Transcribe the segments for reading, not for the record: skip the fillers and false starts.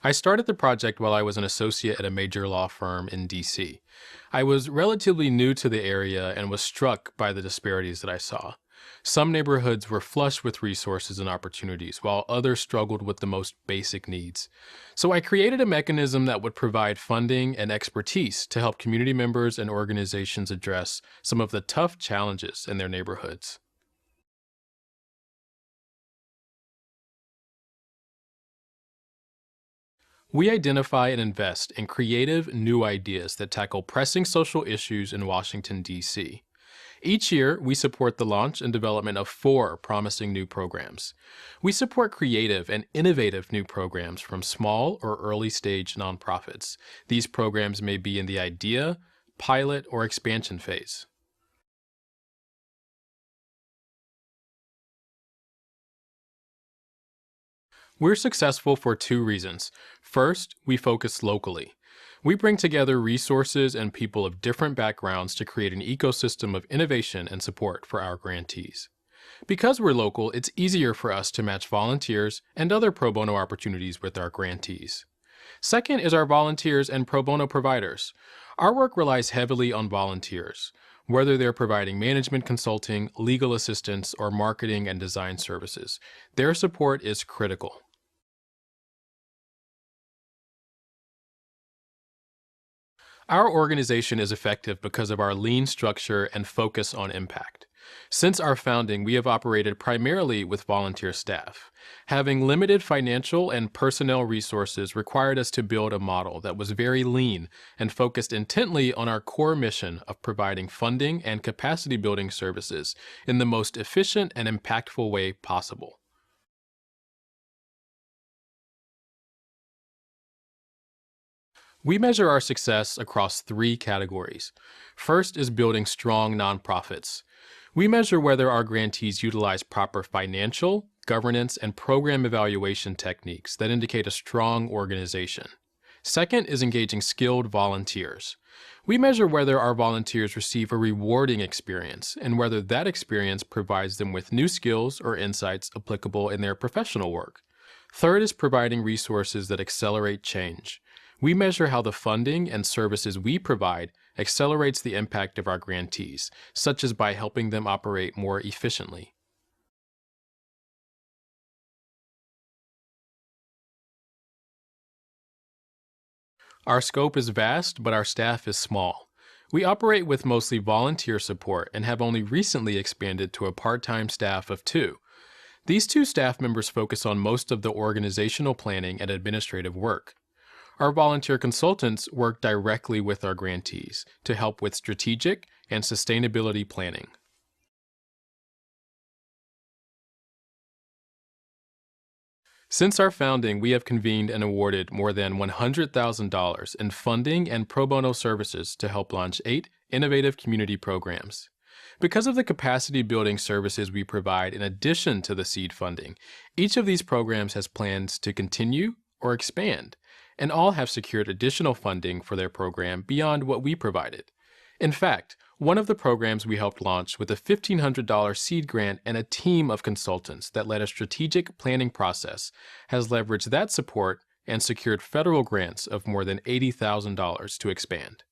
I started the project while I was an associate at a major law firm in DC. I was relatively new to the area and was struck by the disparities that I saw. Some neighborhoods were flush with resources and opportunities, while others struggled with the most basic needs. So I created a mechanism that would provide funding and expertise to help community members and organizations address some of the tough challenges in their neighborhoods. We identify and invest in creative, new ideas that tackle pressing social issues in Washington, D.C. Each year, we support the launch and development of four promising new programs. We support creative and innovative new programs from small or early stage nonprofits. These programs may be in the idea, pilot, or expansion phase. We're successful for two reasons. First, we focus locally. We bring together resources and people of different backgrounds to create an ecosystem of innovation and support for our grantees. Because we're local, it's easier for us to match volunteers and other pro bono opportunities with our grantees. Second is our volunteers and pro bono providers. Our work relies heavily on volunteers, whether they're providing management consulting, legal assistance, or marketing and design services. Their support is critical. Our organization is effective because of our lean structure and focus on impact. Since our founding, we have operated primarily with volunteer staff. Having limited financial and personnel resources required us to build a model that was very lean and focused intently on our core mission of providing funding and capacity building services in the most efficient and impactful way possible. We measure our success across three categories. First is building strong nonprofits. We measure whether our grantees utilize proper financial, governance, and program evaluation techniques that indicate a strong organization. Second is engaging skilled volunteers. We measure whether our volunteers receive a rewarding experience and whether that experience provides them with new skills or insights applicable in their professional work. Third is providing resources that accelerate change. We measure how the funding and services we provide accelerates the impact of our grantees, such as by helping them operate more efficiently. Our scope is vast, but our staff is small. We operate with mostly volunteer support and have only recently expanded to a part-time staff of two. These two staff members focus on most of the organizational planning and administrative work. Our volunteer consultants work directly with our grantees to help with strategic and sustainability planning. Since our founding, we have convened and awarded more than $100,000 in funding and pro bono services to help launch 8 innovative community programs. Because of the capacity building services we provide in addition to the seed funding, each of these programs has plans to continue or expand, and all have secured additional funding for their program beyond what we provided. In fact, one of the programs we helped launch with a $1,500 seed grant and a team of consultants that led a strategic planning process has leveraged that support and secured federal grants of more than $80,000 to expand.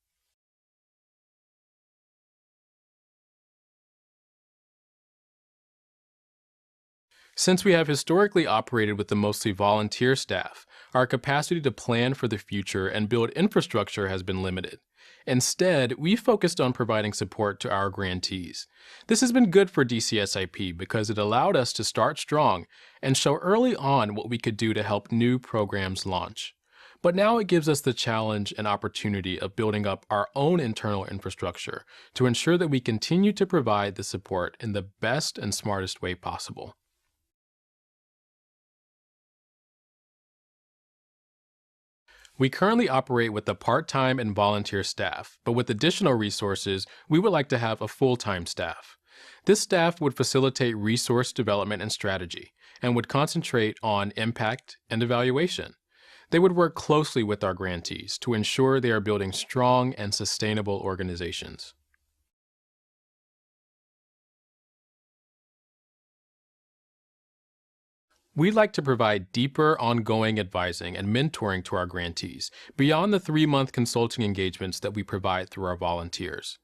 Since we have historically operated with the mostly volunteer staff, our capacity to plan for the future and build infrastructure has been limited. Instead, we focused on providing support to our grantees. This has been good for DCSIP because it allowed us to start strong and show early on what we could do to help new programs launch. But now it gives us the challenge and opportunity of building up our own internal infrastructure to ensure that we continue to provide the support in the best and smartest way possible. We currently operate with a part-time and volunteer staff, but with additional resources, we would like to have a full-time staff. This staff would facilitate resource development and strategy, and would concentrate on impact and evaluation. They would work closely with our grantees to ensure they are building strong and sustainable organizations. We'd like to provide deeper, ongoing advising and mentoring to our grantees beyond the 3-month consulting engagements that we provide through our volunteers.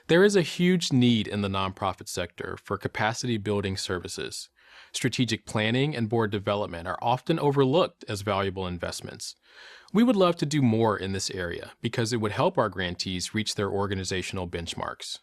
There is a huge need in the nonprofit sector for capacity building services. Strategic planning and board development are often overlooked as valuable investments. We would love to do more in this area because it would help our grantees reach their organizational benchmarks.